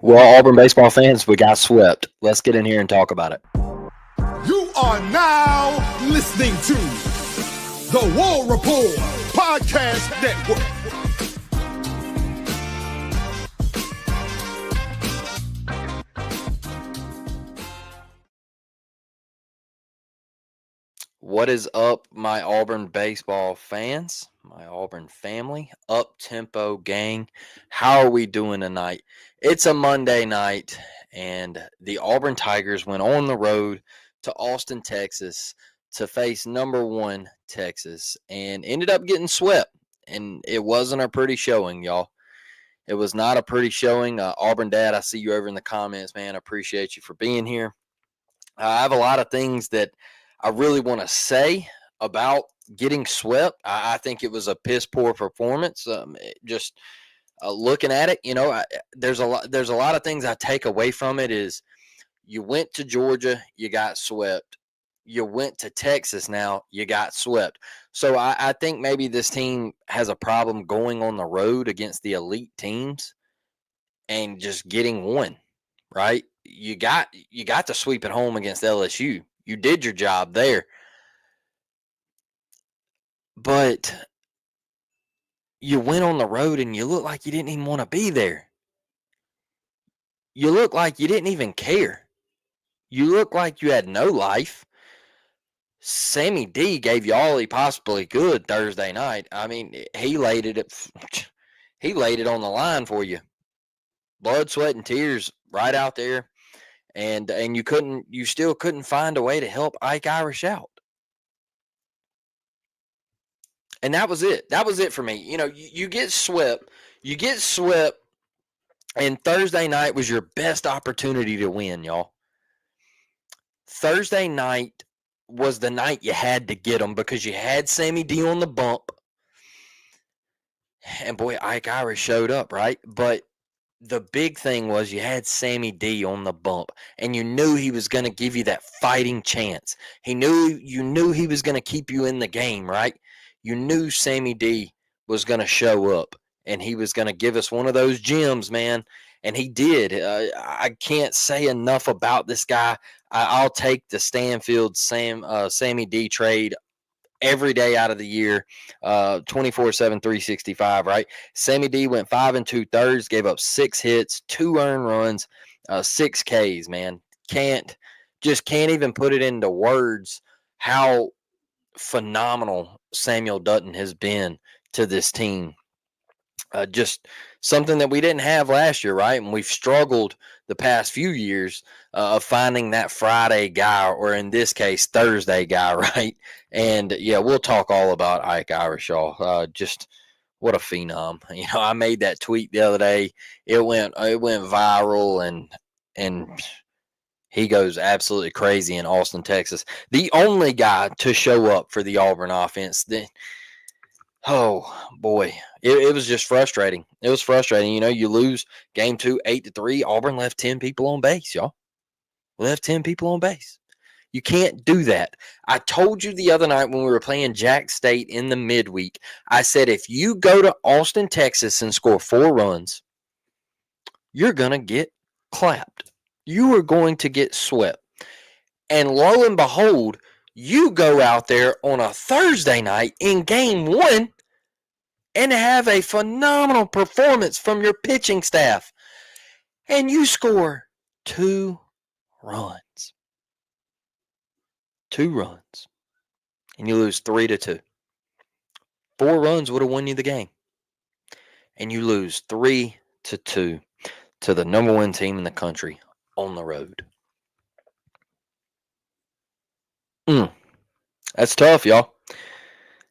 Well, Auburn baseball fans, we got swept. Let's get in here and talk about it. You are now listening to the War Report Podcast Network. What is up, my Auburn baseball fans, my Auburn family, up-tempo gang? How are we doing tonight? It's a Monday night, and the Auburn Tigers went on the road to Austin, Texas to face number one Texas and ended up getting swept. And it wasn't a pretty showing, y'all. It was not a pretty showing. Auburn Dad, I see you over in the comments, man. I appreciate you for being here. I have a lot of things that I really want to say about getting swept. I think it was a piss poor performance. Just looking at it, there's a lot. There's a lot of things I take away from it. Is you went to Georgia, you got swept. You went to Texas, now you got swept. So I think maybe this team has a problem going on the road against the elite teams and just getting one. Right? You got to sweep at home against LSU. You did your job there. But you went on the road and you look like you didn't even want to be there. You look like you didn't even care. You look like you had no life. Sammy D gave you all he possibly could Thursday night. I mean, he laid it he laid it on the line for you. Blood, sweat, and tears right out there. And you still couldn't find a way to help Ike Irish out. And that was it. That was it for me. You get swept. You get swept, and Thursday night was your best opportunity to win, y'all. Thursday night was the night you had to get them because you had Sammy D on the bump. And boy, Ike Irish showed up, right? But the big thing was you had Sammy D on the bump, and you knew he was going to give you that fighting chance. You knew he was going to keep you in the game, right? You knew Sammy D was going to show up, and he was going to give us one of those gems, man. And he did. I can't say enough about this guy. I'll take the Stanfield Sammy D trade every day out of the year, 24/7, 365, right? Sammy D went 5 2/3, gave up 6 hits, 2 earned runs, 6 Ks, man. Can't even put it into words how phenomenal Samuel Dutton has been to this team. Just something that we didn't have last year, right? And we've struggled the past few years of finding that Friday guy, or in this case, Thursday guy, right? And yeah, we'll talk all about Ike Irishaw. Just what a phenom! I made that tweet the other day. It went viral, and he goes absolutely crazy in Austin, Texas. The only guy to show up for the Auburn offense. Oh boy, it was just frustrating. It was frustrating. You lose game 2, 8-3. Auburn left 10 people on base, y'all. Left 10 people on base. You can't do that. I told you the other night when we were playing Jack State in the midweek, I said if you go to Austin, Texas and score 4 runs, you're going to get clapped. You are going to get swept. And lo and behold, you go out there on a Thursday night in game 1 and have a phenomenal performance from your pitching staff, and you score 2 runs. 2 runs. And you lose 3-2. 4 runs would have won you the game. And you lose 3-2 to the number 1 team in the country on the road. That's tough, y'all.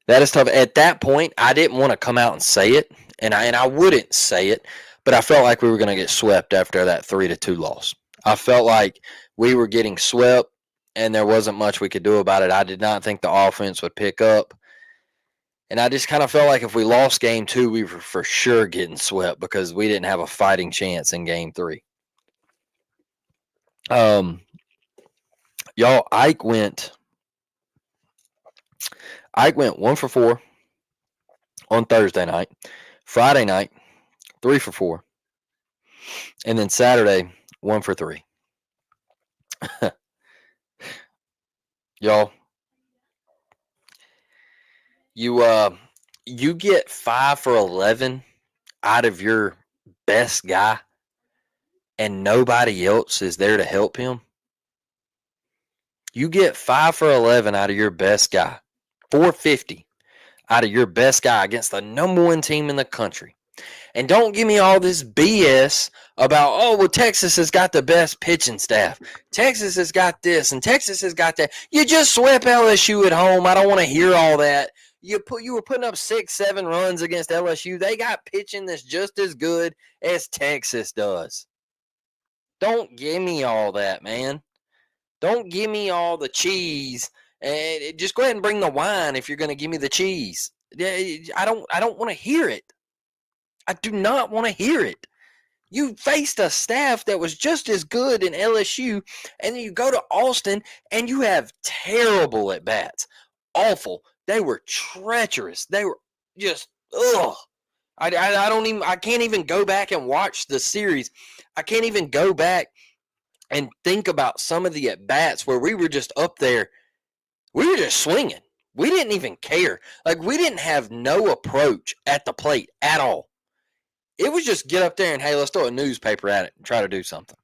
That is tough. At that point, I didn't want to come out and say it, and I wouldn't say it, but I felt like we were going to get swept after that 3-2 loss. I felt like we were getting swept, and there wasn't much we could do about it. I did not think the offense would pick up, and I just kind of felt like if we lost game 2, we were for sure getting swept because we didn't have a fighting chance in game 3. Y'all, Ike went 1 for 4 on Thursday night. Friday night, 3 for 4. And then Saturday, 1 for 3. Y'all, you get 5 for 11 out of your best guy and nobody else is there to help him. You get 5 for 11 out of your best guy, 450 out of your best guy against the number one team in the country. And don't give me all this BS about, oh, well, Texas has got the best pitching staff. Texas has got this and Texas has got that. You just swept LSU at home. I don't want to hear all that. You were putting up 6-7 runs against LSU. They got pitching that's just as good as Texas does. Don't give me all that, man. Don't give me all the cheese. And just go ahead and bring the wine if you're going to give me the cheese. I don't want to hear it. I do not want to hear it. You faced a staff that was just as good in LSU, and then you go to Austin and you have terrible at bats. Awful. They were treacherous. They were just ugh. I can't even go back and watch the series. I can't even go back and think about some of the at bats where we were just up there. We were just swinging. We didn't even care. Like, we didn't have no approach at the plate at all. It was just get up there and, hey, let's throw a newspaper at it and try to do something.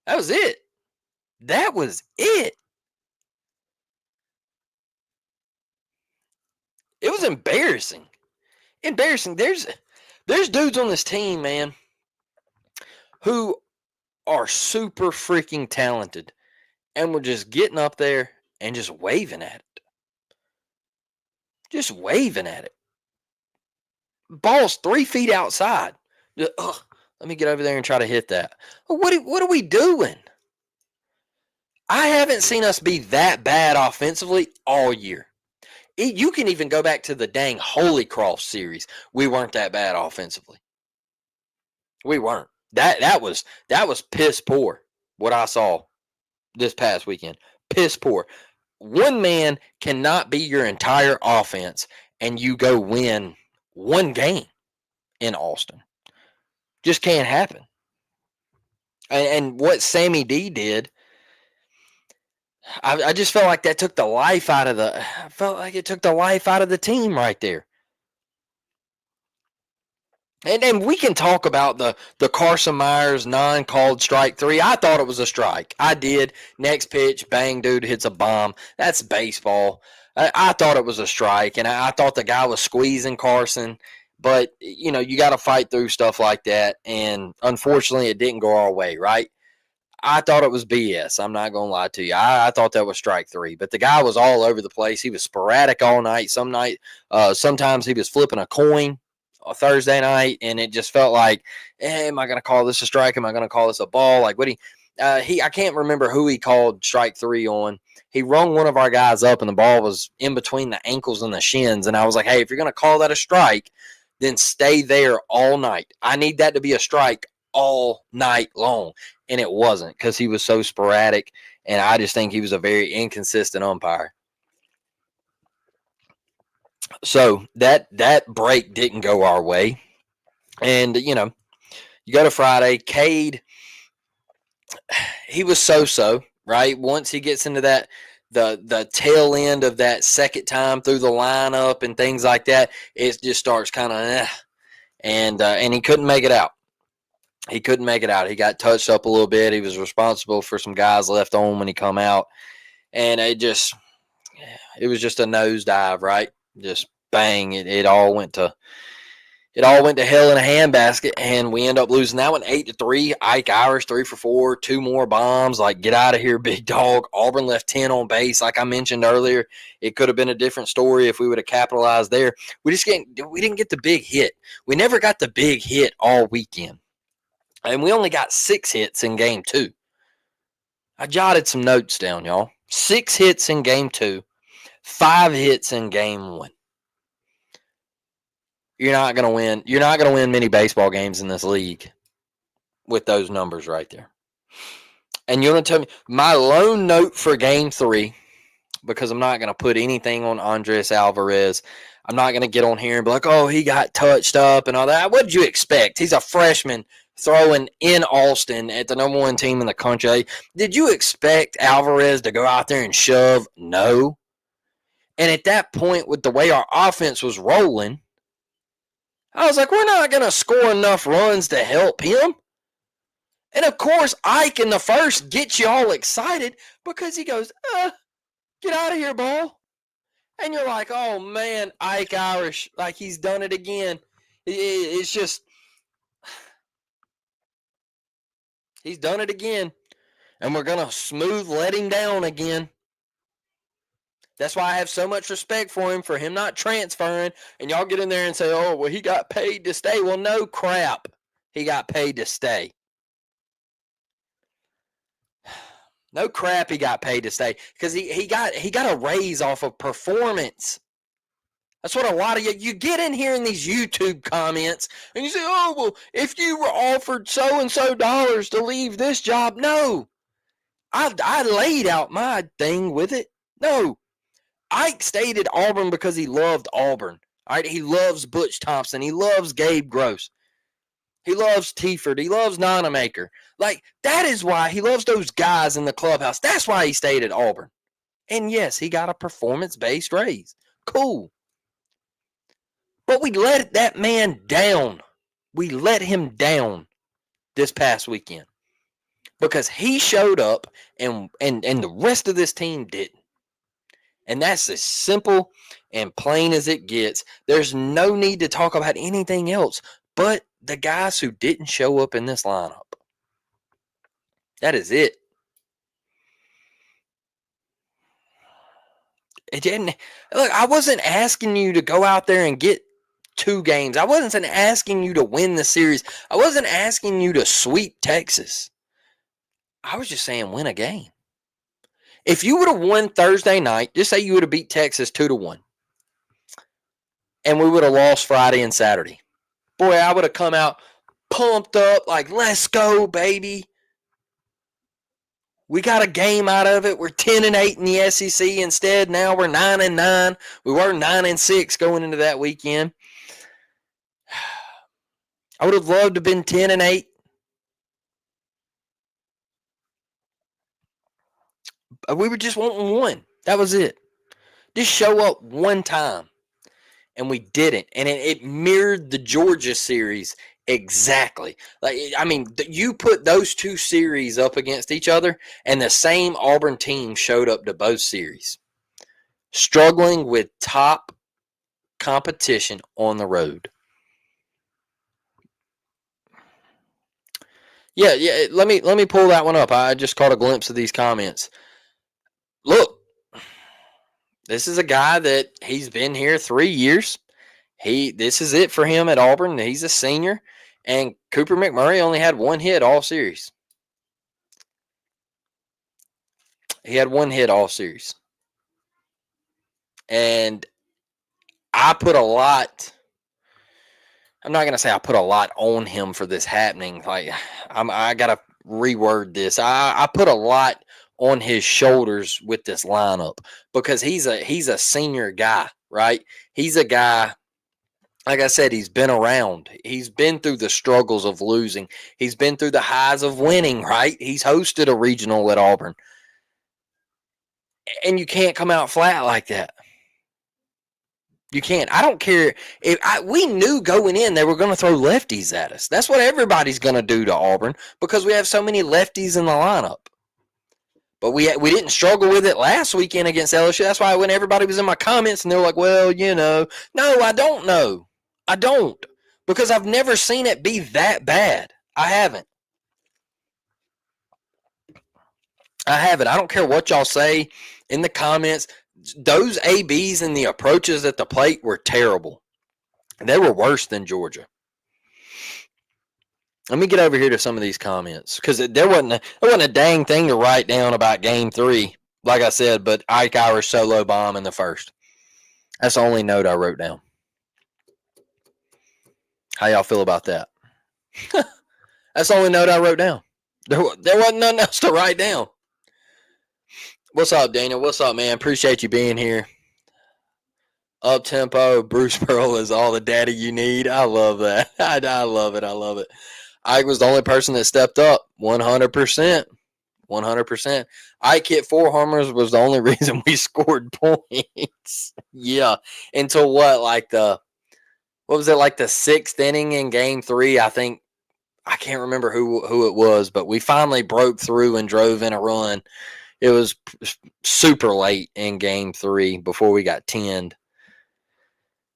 That was it. That was it. It was embarrassing. Embarrassing. There's dudes on this team, man, who are super freaking talented and were just getting up there and just waving at it. Just waving at it. Ball's 3 feet outside. Let me get over there and try to hit that. What are we doing? I haven't seen us be that bad offensively all year. You can even go back to the dang Holy Cross series. We weren't that bad offensively. We weren't. That was piss poor what I saw this past weekend. Piss poor. One man cannot be your entire offense and you go win one game in Austin. Just can't happen. And what Sammy D did, I just felt like that took the life out of the. I felt like it took the life out of the team right there. And we can talk about the Carson Myers non-called strike 3. I thought it was a strike. I did. Next pitch, bang, dude hits a bomb. That's baseball. I thought it was a strike, and I thought the guy was squeezing Carson. But, you know, you got to fight through stuff like that. And unfortunately, it didn't go our way, right? I thought it was BS. I'm not going to lie to you. I thought that was strike 3. But the guy was all over the place. He was sporadic all night. Sometimes he was flipping a coin a Thursday night, and it just felt like, am I going to call this a strike? Am I going to call this a ball? Like, I can't remember who he called strike 3 on. He rung one of our guys up, and the ball was in between the ankles and the shins. And I was like, hey, if you're going to call that a strike, then stay there all night. I need that to be a strike all night long. And it wasn't, because he was so sporadic, and I just think he was a very inconsistent umpire. So that break didn't go our way. And, you know, you go to Friday, Cade, he was so-so, right? Once he gets into that, the tail end of that second time through the lineup and things like that, it just starts kind of, and he couldn't make it out. He couldn't make it out. He got touched up a little bit. He was responsible for some guys left on when he come out. And it was just a nosedive, right? Just bang. It all went to hell in a handbasket, and we end up losing that one 8-3. Ike Irish 3 for 4, 2 more bombs. Like, get out of here, big dog. Auburn left 10 on base. Like I mentioned earlier, it could have been a different story if we would have capitalized there. We didn't get the big hit. We never got the big hit all weekend. And we only got 6 hits in game 2. I jotted some notes down, y'all. 6 hits in game 2, 5 hits in game 1. You're not going to win. You're not going to win many baseball games in this league with those numbers right there. And you're going to tell me my lone note for game 3, because I'm not going to put anything on Andres Alvarez. I'm not going to get on here and be like, oh, he got touched up and all that. What did you expect? He's a freshman throwing in Austin at the number one team in the country. Did you expect Alvarez to go out there and shove? No. And at that point, with the way our offense was rolling, I was like, we're not going to score enough runs to help him. And of course, Ike in the first gets you all excited because he goes, get out of here, ball. And you're like, oh man, Ike Irish, like he's done it again. It's just, he's done it again. And we're going to smooth let him down again. That's why I have so much respect for him not transferring. And y'all get in there and say, oh, well, he got paid to stay. Well, no crap. He got paid to stay. No crap he got paid to stay. Because he got a raise off of performance. That's what a lot of you get in here in these YouTube comments and you say, oh, well, if you were offered so-and-so dollars to leave this job, no. I laid out my thing with it. No. Ike stayed at Auburn because he loved Auburn. All right, he loves Butch Thompson. He loves Gabe Gross. He loves Tiefert. He loves Nonamaker. Like, that is why he loves those guys in the clubhouse. That's why he stayed at Auburn. And yes, he got a performance-based raise. Cool. But we let that man down. We let him down this past weekend. Because he showed up and the rest of this team didn't. And that's as simple and plain as it gets. There's no need to talk about anything else but the guys who didn't show up in this lineup. That is it. It didn't. Look, I wasn't asking you to go out there and get 2 games. I wasn't asking you to win the series. I wasn't asking you to sweep Texas. I was just saying win a game. If you would have won Thursday night, just say you would have beat Texas 2-1, and we would have lost Friday and Saturday. Boy, I would have come out pumped up like, let's go, baby. We got a game out of it. We're 10-8 in the SEC instead. Now we're 9-9. We were 9-6 going into that weekend. I would have loved to have been 10-8. We were just wanting one. That was it. Just show up one time. And we didn't. And it mirrored the Georgia series exactly. Like, I mean, you put those 2 series up against each other, and the same Auburn team showed up to both series. Struggling with top competition on the road. Yeah, let me pull that one up. I just caught a glimpse of these comments. Look, this is a guy that he's been here 3 years. This is it for him at Auburn. He's a senior, and Cooper McMurray only had 1 hit all series. He had 1 hit all series. And I put a lot. I'm not going to say I put a lot on him for this happening. Like, I got to reword this. I put a lot on his shoulders with this lineup because he's a senior guy, right? He's a guy, like I said, he's been around. He's been through the struggles of losing. He's been through the highs of winning, right? He's hosted a regional at Auburn. And you can't come out flat like that. You can't. I don't care. We knew going in they were going to throw lefties at us. That's what everybody's going to do to Auburn because we have so many lefties in the lineup. But we didn't struggle with it last weekend against LSU. That's why when everybody was in my comments and they were like, well, no, I don't know. I don't. Because I've never seen it be that bad. I haven't. I don't care what y'all say in the comments. Those ABs and the approaches at the plate were terrible. They were worse than Georgia. Let me get over here to some of these comments because there wasn't a dang thing to write down about Game 3, like I said, but Ike Irish solo bomb in the first. That's the only note I wrote down. How y'all feel about that? That's the only note I wrote down. There wasn't nothing else to write down. What's up, Daniel? What's up, man? Appreciate you being here. Up tempo, Bruce Pearl is all the daddy you need. I love that. I love it. Ike was the only person that stepped up. 100%. 100%. Ike hit 4 homers was the only reason we scored points. Yeah. Until what? What was it, like the 6th inning in game 3? I can't remember who it was, but we finally broke through and drove in a run. It was super late in game 3 before we got 10'd.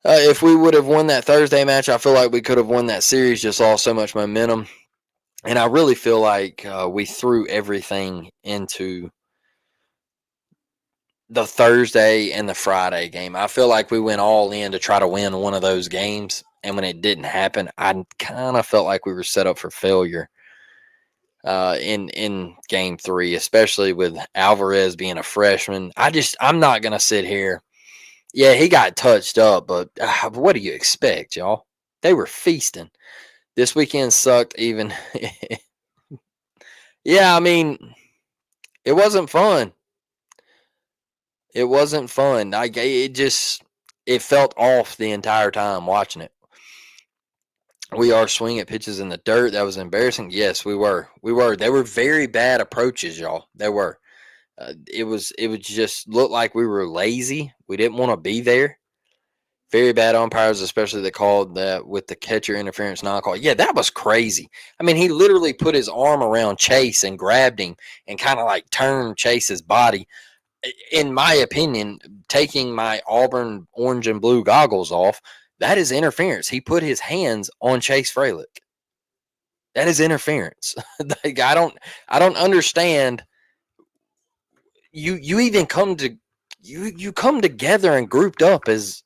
If we would have won that Thursday match, I feel like we could have won that series, just lost so much momentum. And I really feel like we threw everything into the Thursday and the Friday game. I feel like we went all in to try to win one of those games. And when it didn't happen, I kind of felt like we were set up for failure in game 3, especially with Alvarez being a freshman. I'm not going to sit here. Yeah, he got touched up, but what do you expect, y'all? They were feasting. This weekend sucked even. Yeah, I mean, it wasn't fun. It wasn't fun. It felt off the entire time watching it. We are swinging pitches in the dirt. That was embarrassing. Yes, we were. They were very bad approaches, y'all. They were. It would just look like we were lazy. We didn't want to be there. Very bad umpires, especially that called that with the catcher interference non-call. Yeah, that was crazy. I mean, he literally put his arm around Chase and grabbed him and kind of like turned Chase's body. In my opinion, taking my Auburn orange and blue goggles off, that is interference. He put his hands on Chase Fralick. That is interference. Like, I don't understand. You even come together and grouped up as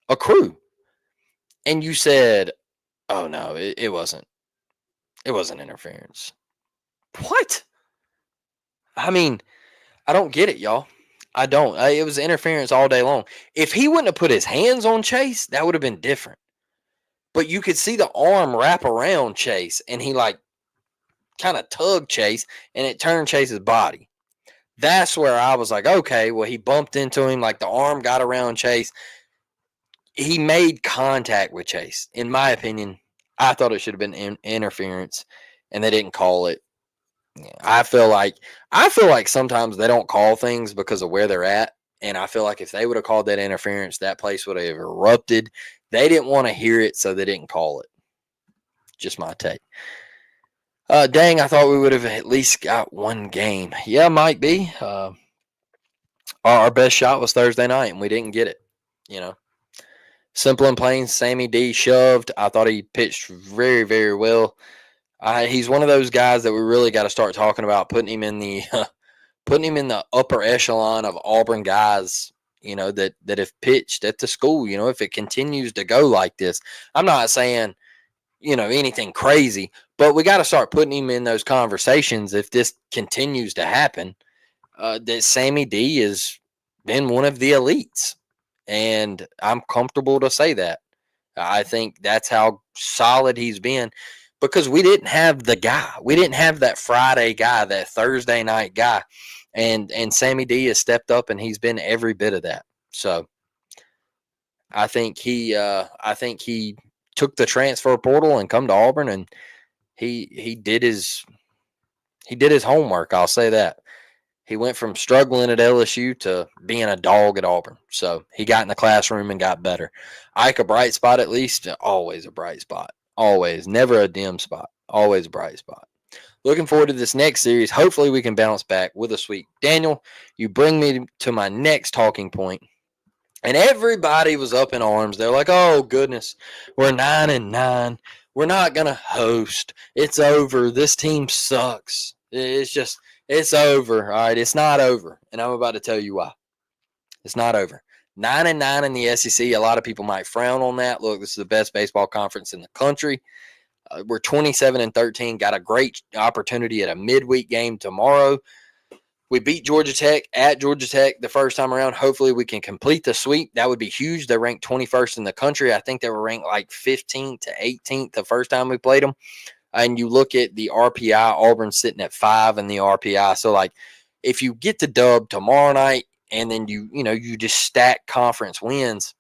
a crew, and you said, "Oh no, it wasn't. It wasn't interference." What? I mean, I don't get it, y'all. I don't. It was interference all day long. If he wouldn't have put his hands on Chase, that would have been different. But you could see the arm wrap around Chase, and he like kind of tugged Chase, and it turned Chase's body. That's where I was like, okay, well, he bumped into him, like the arm got around Chase. He made contact with Chase. In my opinion, I thought it should have been interference, and they didn't call it. I feel like sometimes they don't call things because of where they're at, and I feel like if they would have called that interference, that place would have erupted. They didn't want to hear it, so they didn't call it. Just my take. Dang, I thought we would have at least got one game. Yeah, might be. Our best shot was Thursday night, and we didn't get it. You know, simple and plain. Sammy D shoved. I thought he pitched very, very well. He's one of those guys that we really got to start talking about, putting him in the upper echelon of Auburn guys. You know, that have pitched at the school. You know, if it continues to go like this, I'm not saying, you know, anything crazy, but we got to start putting him in those conversations if this continues to happen. That Sammy D has been one of the elites, and I'm comfortable to say that. I think that's how solid he's been, because we didn't have the guy. We didn't have that Friday guy, that Thursday night guy, and Sammy D has stepped up, and he's been every bit of that. So I think he took the transfer portal and come to Auburn, and he did his homework. I'll say that. He went from struggling at LSU to being a dog at Auburn. So he got in the classroom and got better. Ike, a bright spot at least? Always a bright spot. Always. Never a dim spot. Always a bright spot. Looking forward to this next series. Hopefully we can bounce back with a sweep. Daniel, you bring me to my next talking point. And everybody was up in arms. They're like, oh, goodness, we're 9-9. We're not going to host. It's over. This team sucks. It's over. All right, it's not over. And I'm about to tell you why. It's not over. 9-9 in the SEC. A lot of people might frown on that. Look, this is the best baseball conference in the country. We're 27-13. Got a great opportunity at a midweek game tomorrow. We beat Georgia Tech at Georgia Tech the first time around. Hopefully we can complete the sweep. That would be huge. They're ranked 21st in the country. I think they were ranked like 15th to 18th the first time we played them. And you look at the RPI, Auburn sitting at 5 in the RPI. So, like, if you get the dub tomorrow night and then you just stack conference wins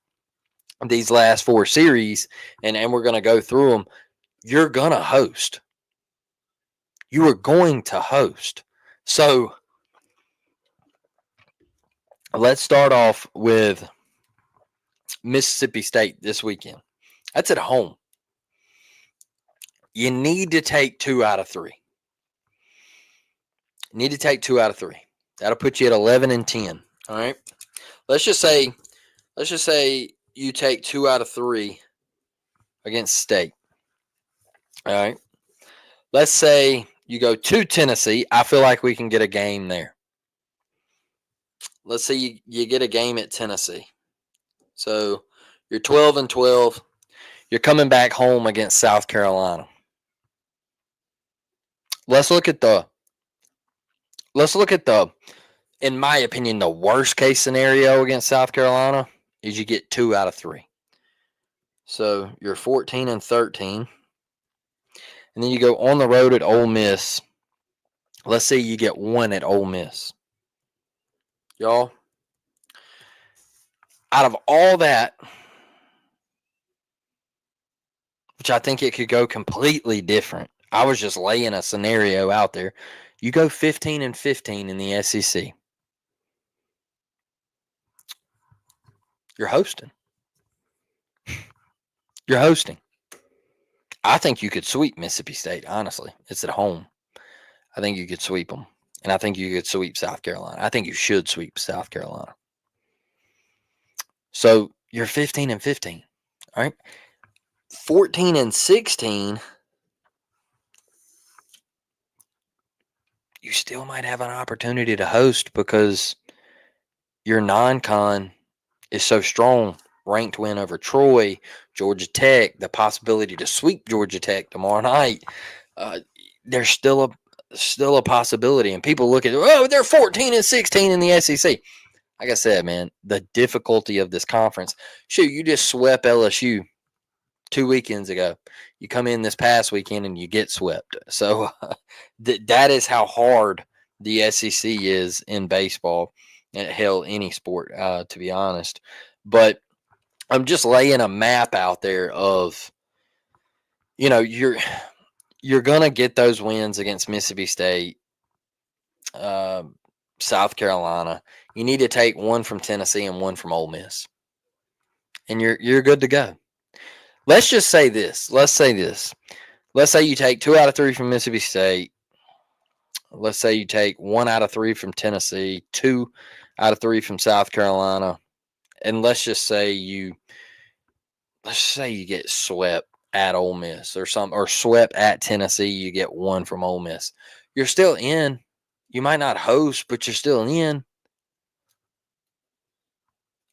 these last 4 series, and we're going to go through them, you're going to host. You are going to host. So let's start off with Mississippi State this weekend. That's at home. You need to take 2 out of 3. You need to take 2 out of 3. That'll put you at 11-10. All right. Let's just say you take 2 out of 3 against State. All right. Let's say you go to Tennessee. I feel like we can get a game there. Let's say you get a game at Tennessee. So you're 12-12. You're coming back home against South Carolina. Let's look at the, in my opinion, the worst case scenario against South Carolina is you get 2 out of 3. So you're 14-13. And then you go on the road at Ole Miss. Let's say you get 1 at Ole Miss. Y'all, out of all that, which I think it could go completely different. I was just laying a scenario out there. You go 15-15 in the SEC. You're hosting. You're hosting. I think you could sweep Mississippi State, honestly. It's at home. I think you could sweep them. And I think you could sweep South Carolina. I think you should sweep South Carolina. So you're 15-15. All right. 14-16. You still might have an opportunity to host because your non-con is so strong. Ranked win over Troy, Georgia Tech, the possibility to sweep Georgia Tech tomorrow night. There's still a possibility. And people look at, they're 14-16 in the SEC. Like I said, man, the difficulty of this conference. Shoot, you just swept LSU 2 weekends ago. You come in this past weekend and you get swept. So that is how hard the SEC is in baseball, and hell, any sport, to be honest. But I'm just laying a map out there of, you're going to get those wins against Mississippi State, South Carolina. You need to take 1 from Tennessee and 1 from Ole Miss, and you're good to go. Let's just say this. Let's say you take 2 out of 3 from Mississippi State. Let's say you take 1 out of 3 from Tennessee, 2 out of 3 from South Carolina, and let's say you get swept at Ole Miss or swept at Tennessee. You get 1 from Ole Miss. You're still in. You might not host, but you're still in.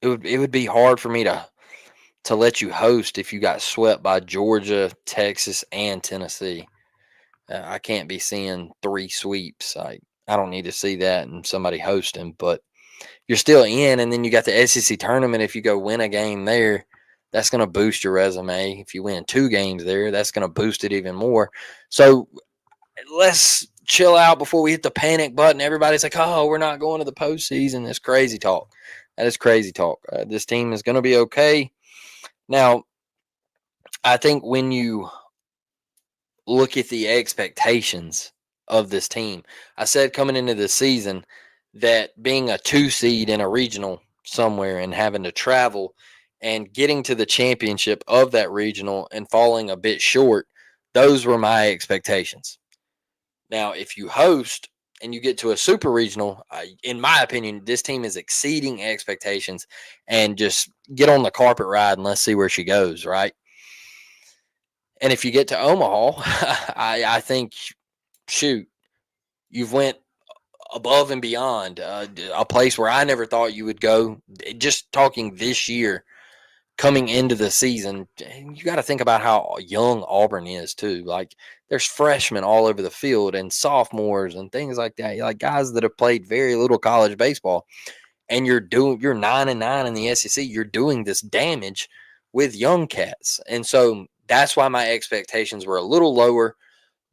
It would be hard for me to let you host if you got swept by Georgia, Texas, and Tennessee. I can't be seeing 3 sweeps. I don't need to see that and somebody hosting, but you're still in. And then you got the SEC tournament. If you go win a game there, that's going to boost your resume. If you win 2 games there, that's going to boost it even more. So let's chill out before we hit the panic button. Everybody's like, oh, we're not going to the postseason. That's crazy talk. That is crazy talk. This team is going to be okay. Now, I think when you look at the expectations of this team, I said coming into the season that being a 2 seed in a regional somewhere and having to travel and getting to the championship of that regional and falling a bit short, those were my expectations. Now, if you host and you get to a super regional, in my opinion, this team is exceeding expectations, and just get on the carpet ride and let's see where she goes, right? And if you get to Omaha, I think, shoot, you've went above and beyond, a place where I never thought you would go. Just talking this year, coming into the season, you got to think about how young Auburn is too. Like, there's freshmen all over the field and sophomores and things like that. Like guys that have played very little college baseball, and you're 9-9 in the SEC. You're doing this damage with young cats, and so that's why my expectations were a little lower.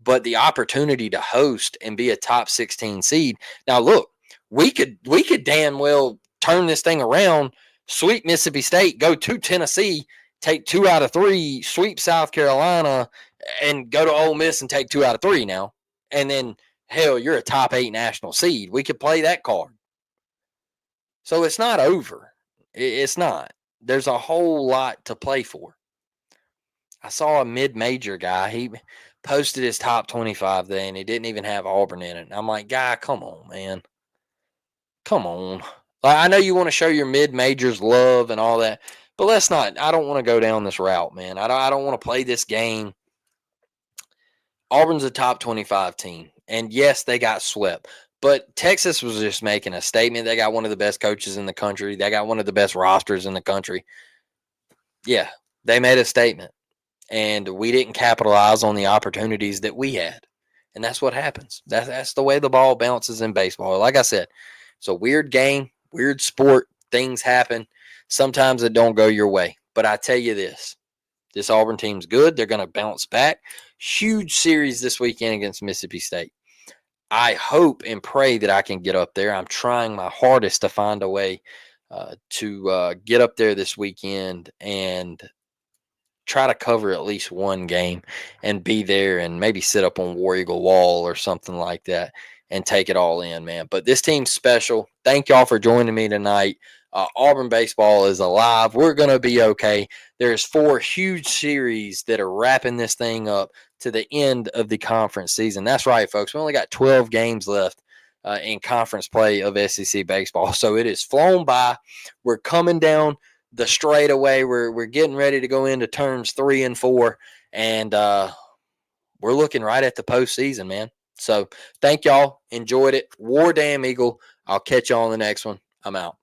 But the opportunity to host and be a top 16 seed. Now, look, we could damn well turn this thing around, sweep Mississippi State, go to Tennessee, take 2 out of 3, sweep South Carolina, and go to Ole Miss and take 2 out of 3 now. And then, hell, you're a top 8 national seed. We could play that card. So it's not over. It's not. There's a whole lot to play for. I saw a mid-major guy. He posted his top 25 today, and he didn't even have Auburn in it. And I'm like, guy, come on, man. Come on. Like, I know you want to show your mid-majors love and all that, but let's not. I don't want to go down this route, man. I don't want to play this game. Auburn's a top 25 team. And yes, they got swept. But Texas was just making a statement. They got one of the best coaches in the country. They got one of the best rosters in the country. Yeah, they made a statement. And we didn't capitalize on the opportunities that we had. And that's what happens. That's the way the ball bounces in baseball. Like I said, it's a weird game, weird sport. Things happen. Sometimes it don't go your way. But I tell you this Auburn team's good. They're going to bounce back. Huge series this weekend against Mississippi State. I hope and pray that I can get up there. I'm trying my hardest to find a way to get up there this weekend and try to cover at least one game and be there and maybe sit up on War Eagle Wall or something like that and take it all in, man. But this team's special. Thank y'all for joining me tonight. Auburn baseball is alive. We're going to be okay. There's 4 huge series that are wrapping this thing up to the end of the conference season. That's right, folks. We only got 12 games left in conference play of SEC baseball. So it is flown by. We're coming down the straightaway. We're getting ready to go into turns 3 and 4. And we're looking right at the postseason, man. So thank y'all. Enjoyed it. War Damn Eagle. I'll catch y'all on the next one. I'm out.